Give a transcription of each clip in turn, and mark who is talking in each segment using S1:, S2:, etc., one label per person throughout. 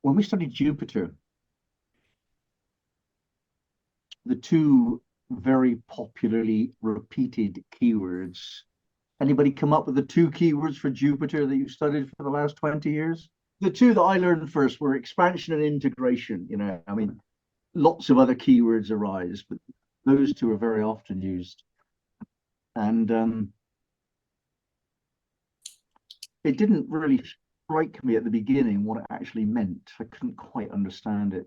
S1: when we studied Jupiter, the two very popularly repeated keywords. Anybody come up with the two keywords for Jupiter that you've studied for the last 20 years? The two that I learned first were expansion and integration. You know, I mean, lots of other keywords arise, but those two are very often used. And it didn't really strike me at the beginning what it actually meant. I couldn't quite understand it.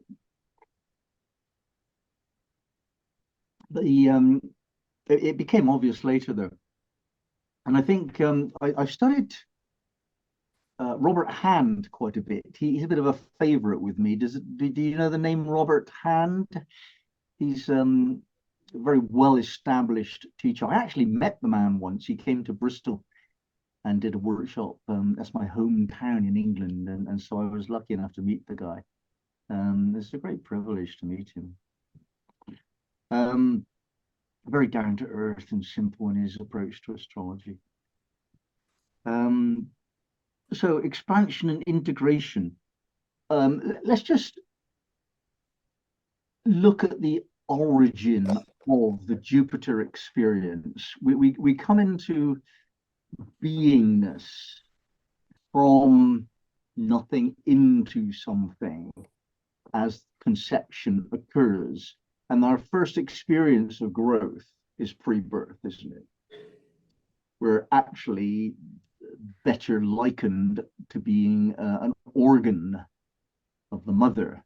S1: It became obvious later, though. And I think I studied Robert Hand quite a bit. He's a bit of a favorite with me. Do you know the name Robert Hand? He's a very well-established teacher. I actually met the man once. He came to Bristol and did a workshop. That's my hometown in England, and so I was lucky enough to meet the guy. It's a great privilege to meet him. Very down to earth and simple in his approach to astrology. So expansion and integration. Let's just look at the origin of the Jupiter experience. We come into beingness from nothing into something as conception occurs. And our first experience of growth is pre-birth, isn't it? We're actually better likened to being an organ of the mother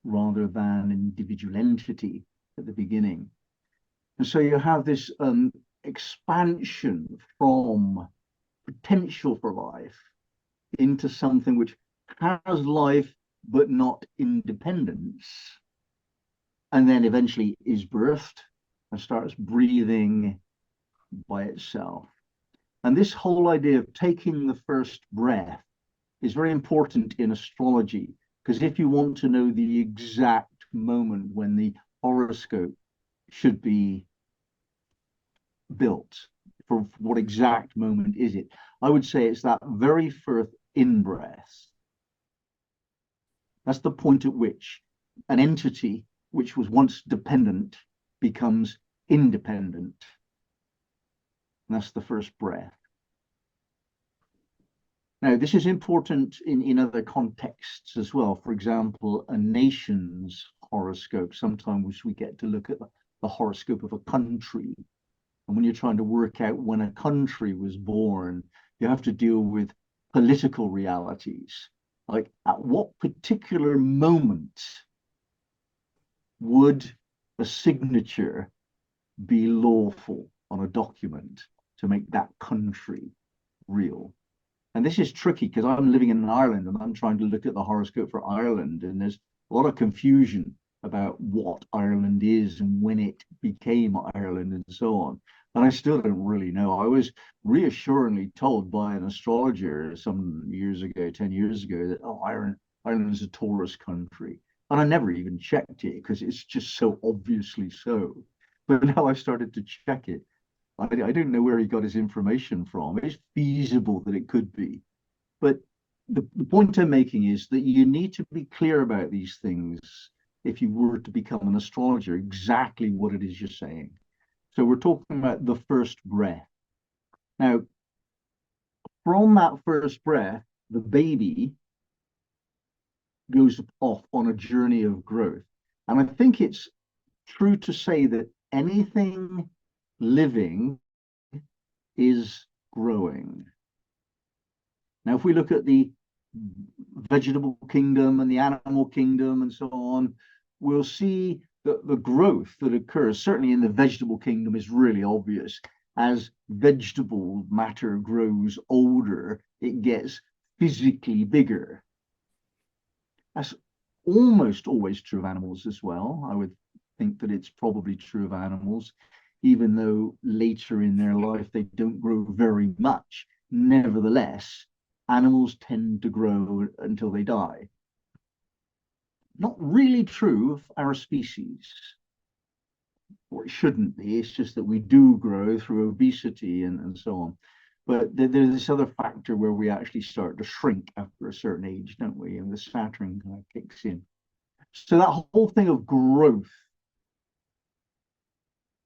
S1: rather than an individual entity at the beginning. And so you have this expansion from potential for life into something which has life but not independence, and then eventually is birthed and starts breathing by itself. And this whole idea of taking the first breath is very important in astrology, because if you want to know the exact moment when the horoscope should be built, for what exact moment is it, I would say it's that very first in-breath. That's the point at which an entity which was once dependent becomes independent. And that's the first breath. Now, this is important in other contexts as well. For example, a nation's horoscope. Sometimes we get to look at the horoscope of a country. And when you're trying to work out when a country was born, you have to deal with political realities. Like, at what particular moment would a signature be lawful on a document to make that country real? And this is tricky because I'm living in Ireland and I'm trying to look at the horoscope for Ireland, and there's a lot of confusion about what Ireland is and when it became Ireland and so on. And I still don't really know. I was reassuringly told by an astrologer some years ago, 10 years ago, that, oh, Ireland is a Taurus country. And I never even checked it because it's just so obviously so. But now I've started to check it. I don't know where he got his information from. It's feasible that it could be. But the point I'm making is that you need to be clear about these things if you were to become an astrologer, exactly what it is you're saying. So we're talking about the first breath. Now, from that first breath, the baby goes off on a journey of growth. And I think it's true to say that anything living is growing. Now, if we look at the vegetable kingdom and the animal kingdom and so on, we'll see that the growth that occurs, certainly in the vegetable kingdom, is really obvious. As vegetable matter grows older, it gets physically bigger. That's almost always true of animals as well. I would think that it's probably true of animals, even though later in their life they don't grow very much. Nevertheless, animals tend to grow until they die. Not really true of our species, or it shouldn't be. It's just that we do grow through obesity and so on. But there's this other factor where we actually start to shrink after a certain age, don't we? And the Saturn kind of kicks in. So that whole thing of growth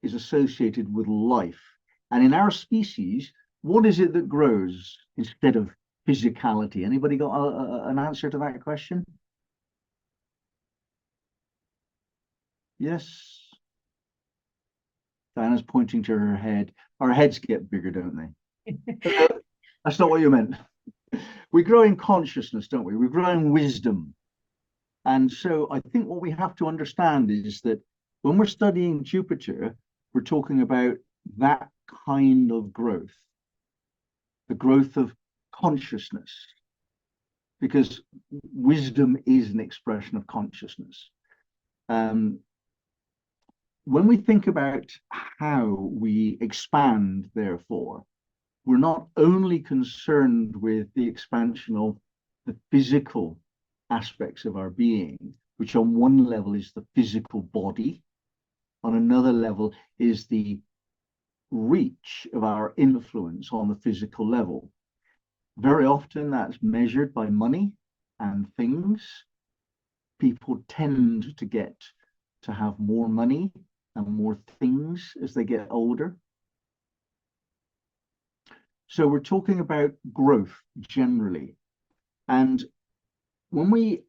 S1: is associated with life. And in our species, what is it that grows instead of physicality? Anybody got an answer to that question? Yes. Diana's pointing to her head. Our heads get bigger, don't they? That's not what you meant. We grow in consciousness, don't we? We grow in wisdom. And so I think what we have to understand is that when we're studying Jupiter, we're talking about that kind of growth, the growth of consciousness, because wisdom is an expression of consciousness. When we think about how we expand, therefore, we're not only concerned with the expansion of the physical aspects of our being, which on one level is the physical body, on another level is the reach of our influence on the physical level. Very often that's measured by money and things. People tend to get to have more money and more things as they get older. So we're talking about growth generally. And when we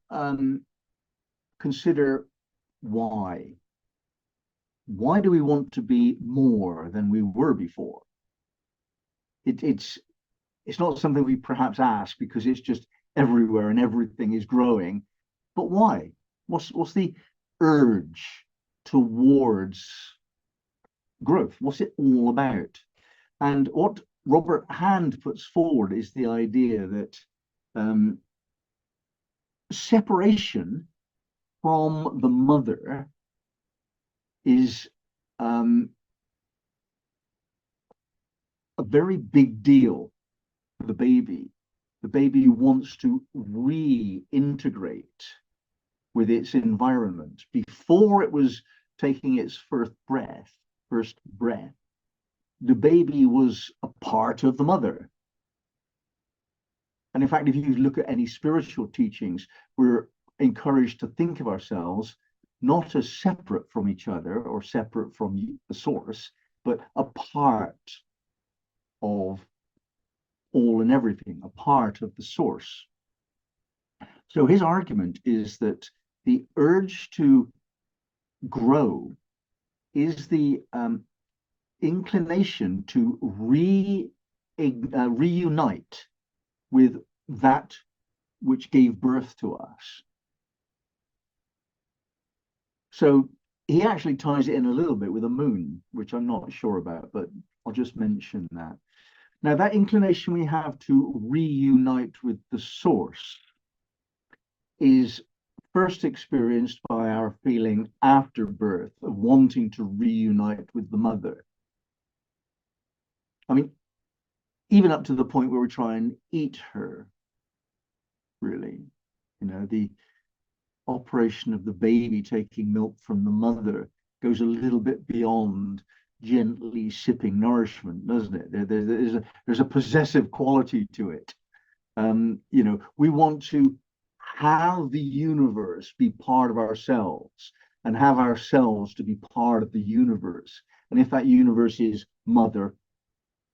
S1: consider why do we want to be more than we were before? It's not something we perhaps ask because it's just everywhere and everything is growing. But why? What's the urge towards growth? What's it all about? And what Robert Hand puts forward is the idea that separation from the mother is a very big deal for the baby. The baby wants to reintegrate with its environment. Before it was taking its first breath, the baby was a part of the mother. And in fact, if you look at any spiritual teachings, we're encouraged to think of ourselves not as separate from each other or separate from the source, but a part of all and everything, a part of the source. So his argument is that the urge to grow is the inclination to reunite with that which gave birth to us. So he actually ties it in a little bit with the moon, which I'm not sure about, but I'll just mention that. Now, that inclination we have to reunite with the source is first experienced by our feeling after birth of wanting to reunite with the mother. I mean, even up to the point where we try and eat her, really. You know, the operation of the baby taking milk from the mother goes a little bit beyond gently sipping nourishment, doesn't it? There's a possessive quality to it. You know, we want to have the universe be part of ourselves and have ourselves to be part of the universe. And if that universe is mother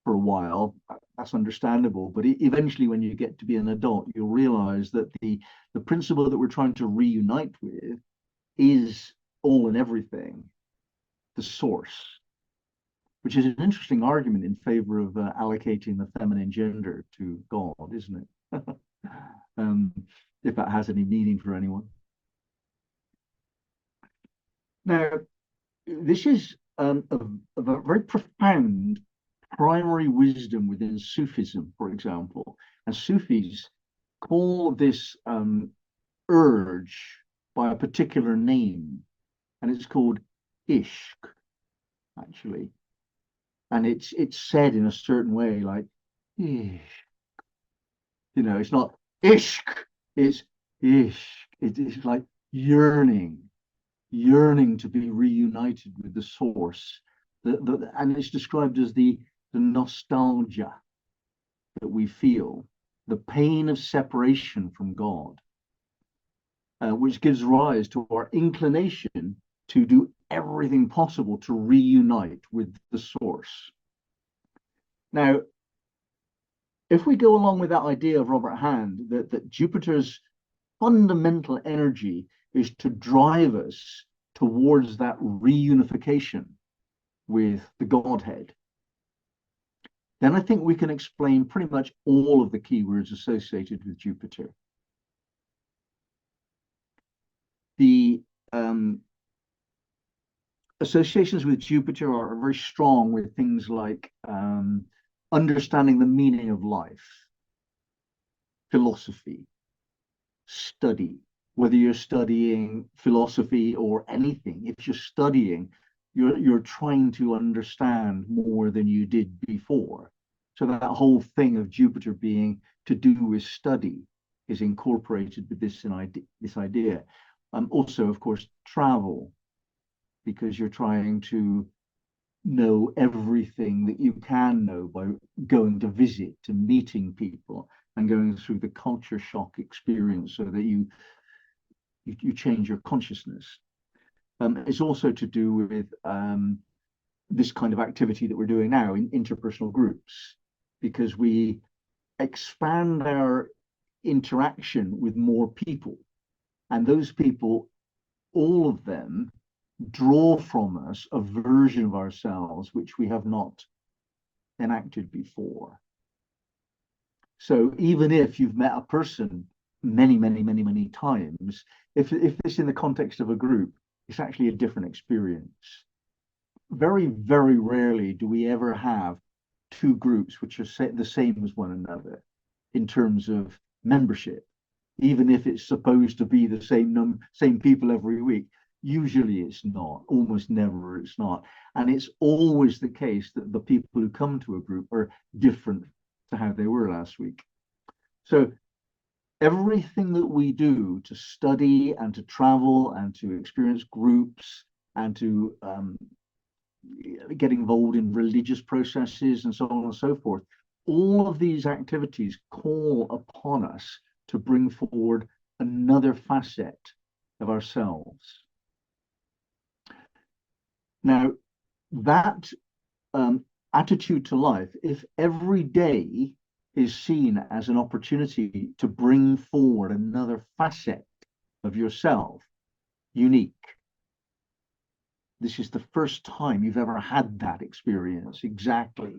S1: for a while, that's understandable. But eventually, when you get to be an adult, you'll realize that the principle that we're trying to reunite with is all and everything, the source, which is an interesting argument in favor of allocating the feminine gender to God, isn't it? If that has any meaning for anyone. Now, this is a very profound primary wisdom within Sufism, for example. And Sufis call this urge by a particular name, and it's called ishq, actually. And it's said in a certain way, like ishq. You know, it's not ishq, it's ishq. It's like yearning to be reunited with the source. And it's described as the nostalgia that we feel, the pain of separation from God, which gives rise to our inclination to do everything possible to reunite with the source. Now, if we go along with that idea of Robert Hand, that Jupiter's fundamental energy is to drive us towards that reunification with the Godhead, then I think we can explain pretty much all of the keywords associated with Jupiter. The associations with Jupiter are very strong with things like understanding the meaning of life, philosophy, study. Whether you're studying philosophy or anything, if you're studying, you're trying to understand more than you did before. So that whole thing of Jupiter being to do with study is incorporated with this idea. Also, of course, travel, because you're trying to know everything that you can know by going to visit and meeting people and going through the culture shock experience so that you change your consciousness. It's also to do with this kind of activity that we're doing now in interpersonal groups, because we expand our interaction with more people, and those people, all of them, draw from us a version of ourselves which we have not enacted before. So even if you've met a person many times, if it's in the context of a group, it's actually a different experience. Very rarely do we ever have two groups which are the same as one another in terms of membership, even if it's supposed to be the same people every week. Usually it's not, almost never it's not. And it's always the case that the people who come to a group are different to how they were last week. So everything that we do to study and to travel and to experience groups and to get involved in religious processes and so on and so forth, all of these activities call upon us to bring forward another facet of ourselves. Now, that attitude to life, if every day is seen as an opportunity to bring forward another facet of yourself, unique. This is the first time you've ever had that experience, exactly.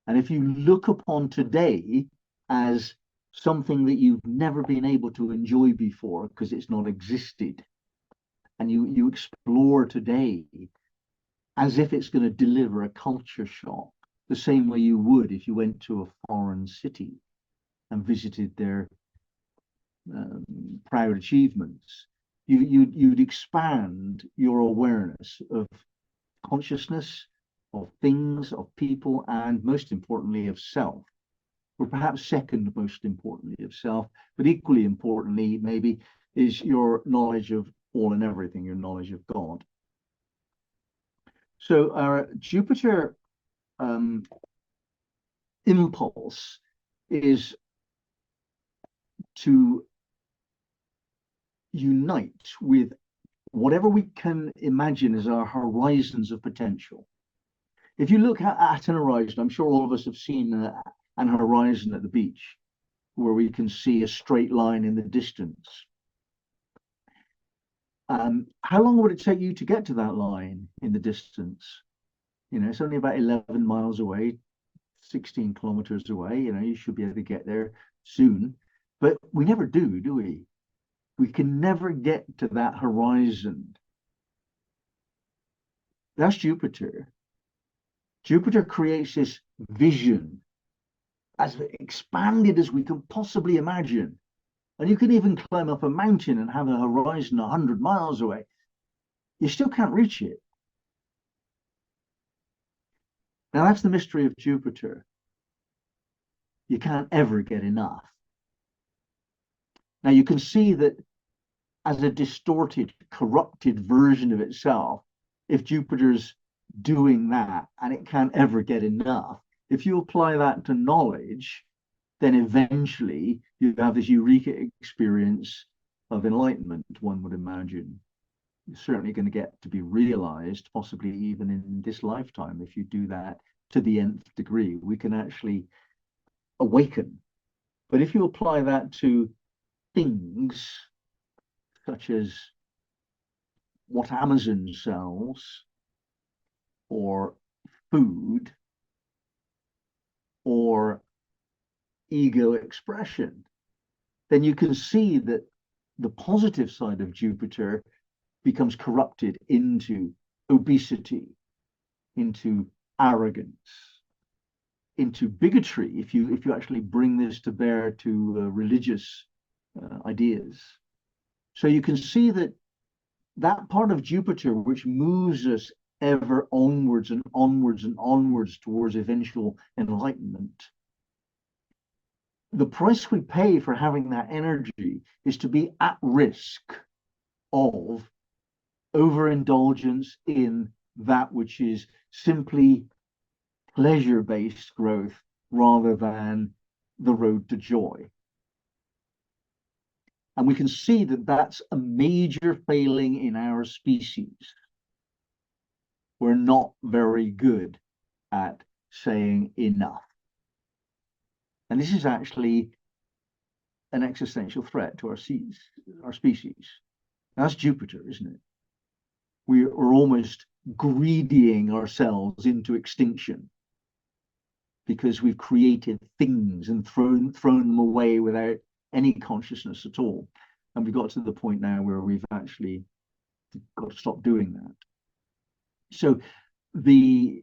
S1: And if you look upon today as something that you've never been able to enjoy before because it's not existed, and you explore today as if it's going to deliver a culture shock, the same way you would if you went to a foreign city and visited their proud achievements, you'd expand your awareness of consciousness, of things, of people, and most importantly of self, or perhaps second most importantly of self, but equally importantly maybe is your knowledge of all and everything, your knowledge of God. So our Jupiter impulse is to unite with whatever we can imagine as our horizons of potential. If you look at an horizon, I'm sure all of us have seen an horizon at the beach where we can see a straight line in the distance. How long would it take you to get to that line in the distance? You know, it's only about 11 miles away, 16 kilometers away. You know, you should be able to get there soon. But we never do we? We can never get to that horizon. That's Jupiter. Jupiter creates this vision as expanded as we can possibly imagine. And you can even climb up a mountain and have a horizon 100 miles away. You still can't reach it. Now, that's the mystery of Jupiter. You can't ever get enough. Now, you can see that as a distorted, corrupted version of itself, if Jupiter's doing that and it can't ever get enough, if you apply that to knowledge, then eventually you have this eureka experience of enlightenment, one would imagine. It's certainly going to get to be realized, possibly even in this lifetime. If you do that to the nth degree, we can actually awaken. But if you apply that to things such as what Amazon sells, or food, or ego expression, then you can see that the positive side of Jupiter becomes corrupted into obesity, into arrogance, into bigotry, if you actually bring this to bear to religious ideas. So you can see that that part of Jupiter, which moves us ever onwards and onwards and onwards towards eventual enlightenment, the price we pay for having that energy is to be at risk of overindulgence in that which is simply pleasure-based growth rather than the road to joy. And we can see that that's a major failing in our species. We're not very good at saying enough. And this is actually an existential threat to our species. That's Jupiter, isn't it? We're almost greedying ourselves into extinction because we've created things and thrown them away without any consciousness at all. And we've got to the point now where we've actually got to stop doing that. So the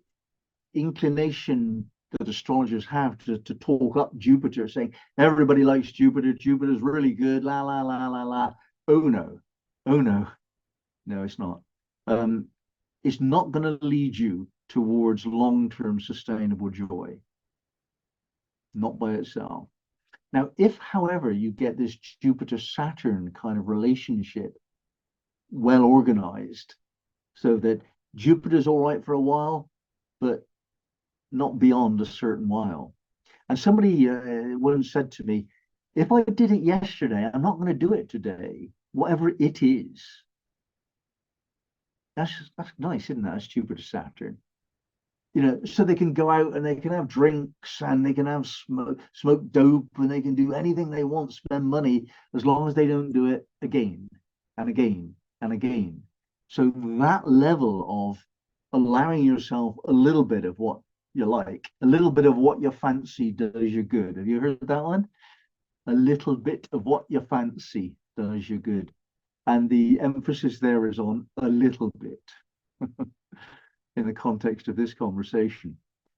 S1: inclination that astrologers have to talk up Jupiter, saying everybody likes Jupiter, Jupiter's really good, la la la la la. Oh no, no, it's not. It's not going to lead you towards long-term sustainable joy, not by itself. Now, if, however, you get this Jupiter-Saturn kind of relationship well organized, so that Jupiter's all right for a while, but not beyond a certain while. And somebody once said to me, if I did it yesterday, I'm not going to do it today, whatever it is. That's nice, isn't that? That's Jupiter Saturn. You know, so they can go out and they can have drinks and they can have smoke dope and they can do anything they want, spend money, as long as they don't do it again and again and again. So that level of allowing yourself a little bit of what you like, a little bit of what you fancy does you good. Have you heard that one? A little bit of what you fancy does you good. And the emphasis there is on a little bit in the context of this conversation.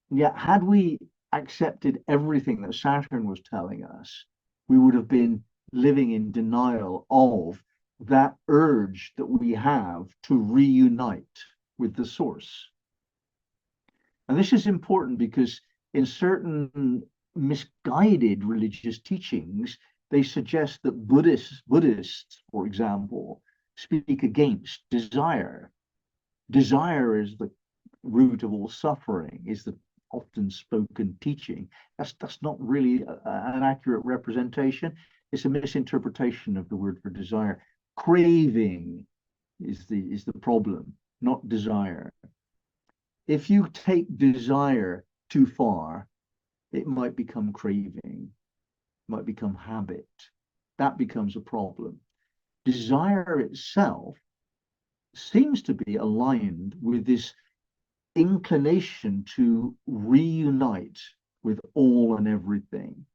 S1: And yet, had we accepted everything that Saturn was telling us, we would have been living in denial of that urge that we have to reunite with the source. And this is important because in certain misguided religious teachings, they suggest that Buddhists, for example, speak against desire. Desire is the root of all suffering, is the often spoken teaching. That's not really an accurate representation. It's a misinterpretation of the word for desire. Craving is the problem, not desire. If you take desire too far, it might become craving, might become habit. That becomes a problem. Desire itself seems to be aligned with this inclination to reunite with all and everything,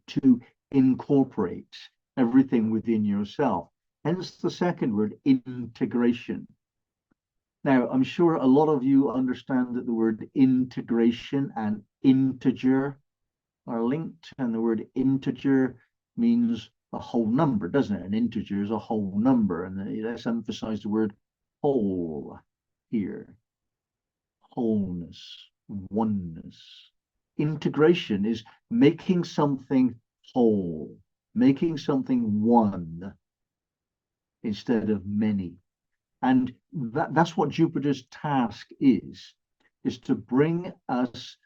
S1: to incorporate everything within yourself. Hence the second word, integration. Now, I'm sure a lot of you understand that the word integration and integer are linked, and the word integer means a whole number, doesn't it? An integer is a whole number, and let's emphasize the word whole here. Wholeness, oneness. Integration is making something whole, making something one instead of many. And that's what Jupiter's task is to bring us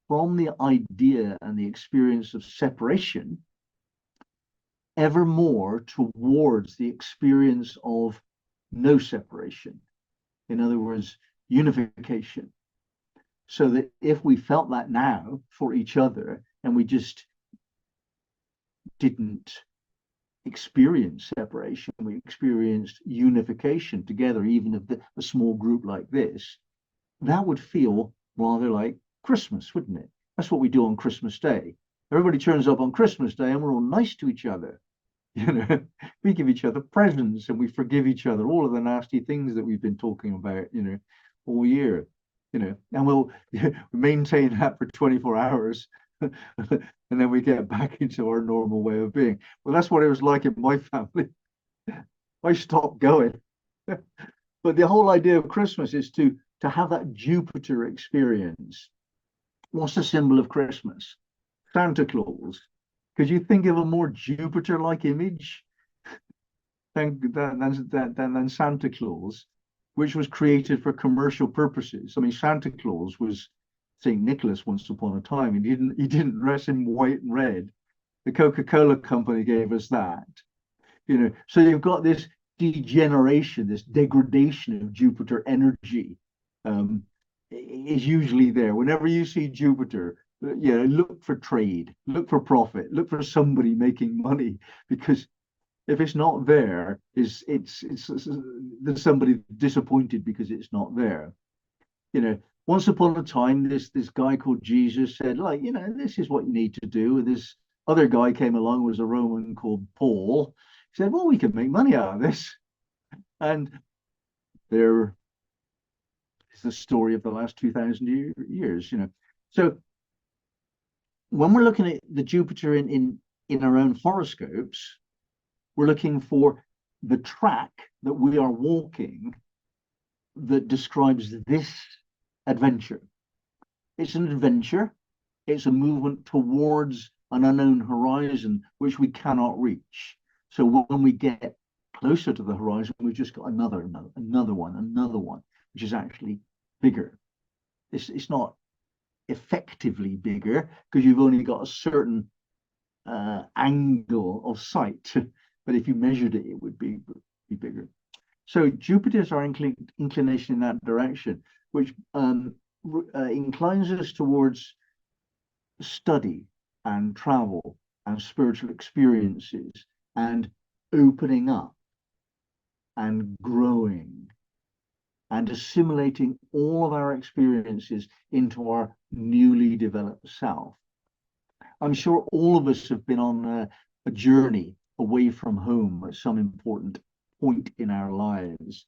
S1: from the idea and the experience of separation ever more towards the experience of no separation. In other words, unification. So that if we felt that now for each other and we just didn't experience separation, we experienced unification together, even if a small group like this, that would feel rather like Christmas, wouldn't it? That's what we do on Christmas Day. Everybody turns up on Christmas Day and we're all nice to each other. We give each other presents and we forgive each other, all of the nasty things that we've been talking about, all year, and we'll maintain that for 24 hours and then we get back into our normal way of being. Well, that's what it was like in my family. I stopped going. But the whole idea of Christmas is to have that Jupiter experience. What's the symbol of Christmas? Santa Claus. Could you think of a more Jupiter-like image than Santa Claus, which was created for commercial purposes? I mean, Santa Claus was St. Nicholas once upon a time, and he didn't dress in white and red. The Coca-Cola company gave us that. So you've got this degeneration, this degradation of Jupiter energy is usually there. Whenever you see Jupiter, look for trade, look for profit, look for somebody making money, because if it's not there, it's there's somebody disappointed because it's not there. Once upon a time, this guy called Jesus said, this is what you need to do. And this other guy came along, was a Roman called Paul. He said, well, we can make money out of this. And there is the story of the last 2,000 years. So when we're looking at the Jupiter in our own horoscopes, we're looking for the track that we are walking that describes this adventure. It's an adventure. It's a movement towards an unknown horizon, which we cannot reach. So when we get closer to the horizon, we've just got another one, which is actually bigger. It's not effectively bigger because you've only got a certain angle of sight, but if you measured it, it would be bigger. So Jupiter's our inclination in that direction, which inclines us towards study and travel and spiritual experiences and opening up and growing and assimilating all of our experiences into our newly developed self. I'm sure all of us have been on a journey away from home at some important point in our lives.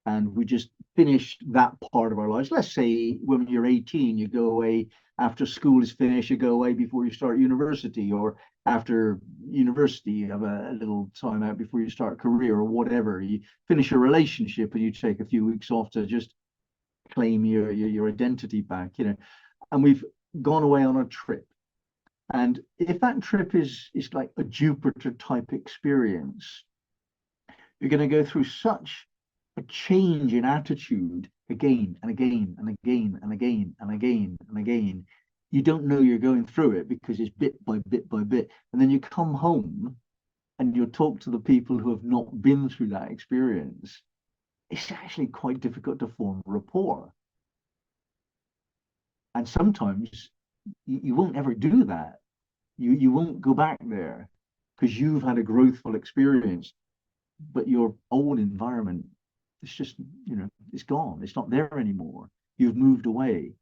S1: And we just finished that part of our lives. Let's say when you're 18, you go away after school is finished, you go away before you start university, or after university, you have a little time out before you start a career or whatever. You finish a relationship and you take a few weeks off to just claim your identity back, and we've gone away on a trip. And if that trip is like a Jupiter type experience, you're going to go through such a change in attitude again and again and again and again and again and again. You don't know you're going through it because it's bit by bit by bit. And then you come home and you'll talk to the people who have not been through that experience. It's actually quite difficult to form rapport. And sometimes you won't ever do that. You won't go back there because you've had a growthful experience, but your old environment, it's just, it's gone. It's not there anymore. You've moved away.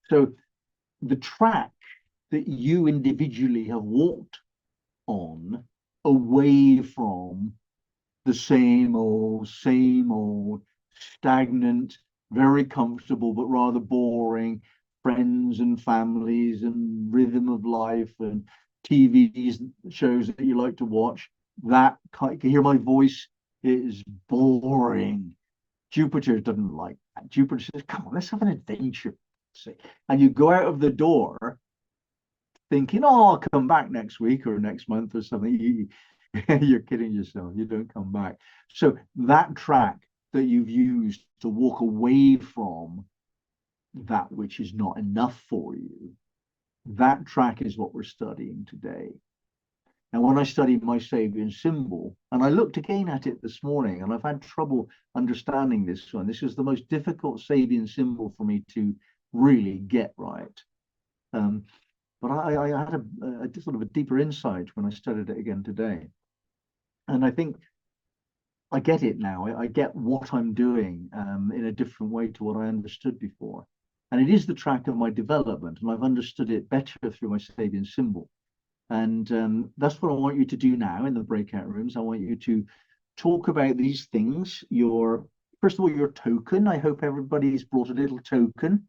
S1: So the track that you individually have walked on away from the same old, stagnant, very comfortable, but rather boring friends and families and rhythm of life and TV shows that you like to watch, that can you hear my voice? It is boring. Jupiter doesn't like that. Jupiter says, come on, let's have an adventure. And you go out of the door thinking, oh, I'll come back next week or next month or something. You're kidding yourself. You don't come back. So that track that you've used to walk away from that which is not enough for you That track is what we're studying today. Now, when I studied my Sabian symbol, and I looked again at it this morning, and I've had trouble understanding this one. This is the most difficult Sabian symbol for me to really get right. But I had a sort of a deeper insight when I studied it again today. And I think I get it now. I get what I'm doing in a different way to what I understood before. And it is the track of my development, and I've understood it better through my Sabian symbol. And that's what I want you to do now in the breakout rooms. I want you to talk about these things. First of all, your token. I hope everybody's brought a little token.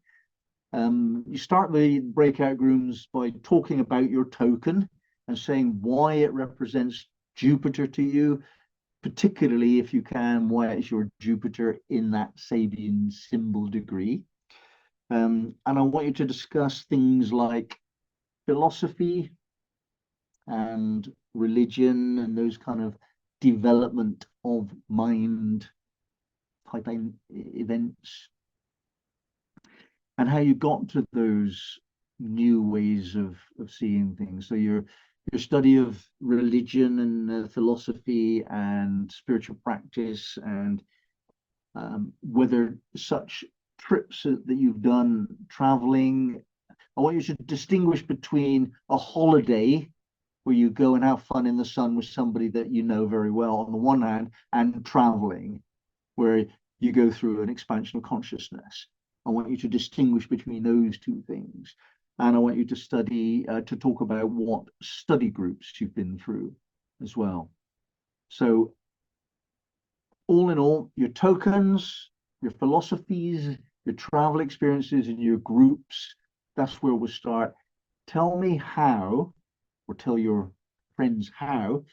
S1: You start the breakout rooms by talking about your token and saying why it represents Jupiter to you, particularly if you can, why it's your Jupiter in that Sabian symbol degree. And I want you to discuss things like philosophy and religion and those kind of development of mind type events, and how you got to those new ways of seeing things. So your study of religion and philosophy and spiritual practice, and whether such trips that you've done traveling, I want you to distinguish between a holiday where you go and have fun in the sun with somebody that you know very well on the one hand, and traveling where you go through an expansion of consciousness. I want you to distinguish between those two things. And I want you to study, to talk about what study groups you've been through as well. So all in all, your tokens, your philosophies, your travel experiences, and your groups, that's where we'll start. Tell me how, or tell your friends how,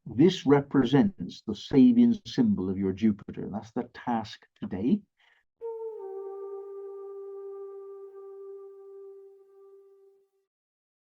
S1: this represents the Sabian symbol of your Jupiter. That's the task today.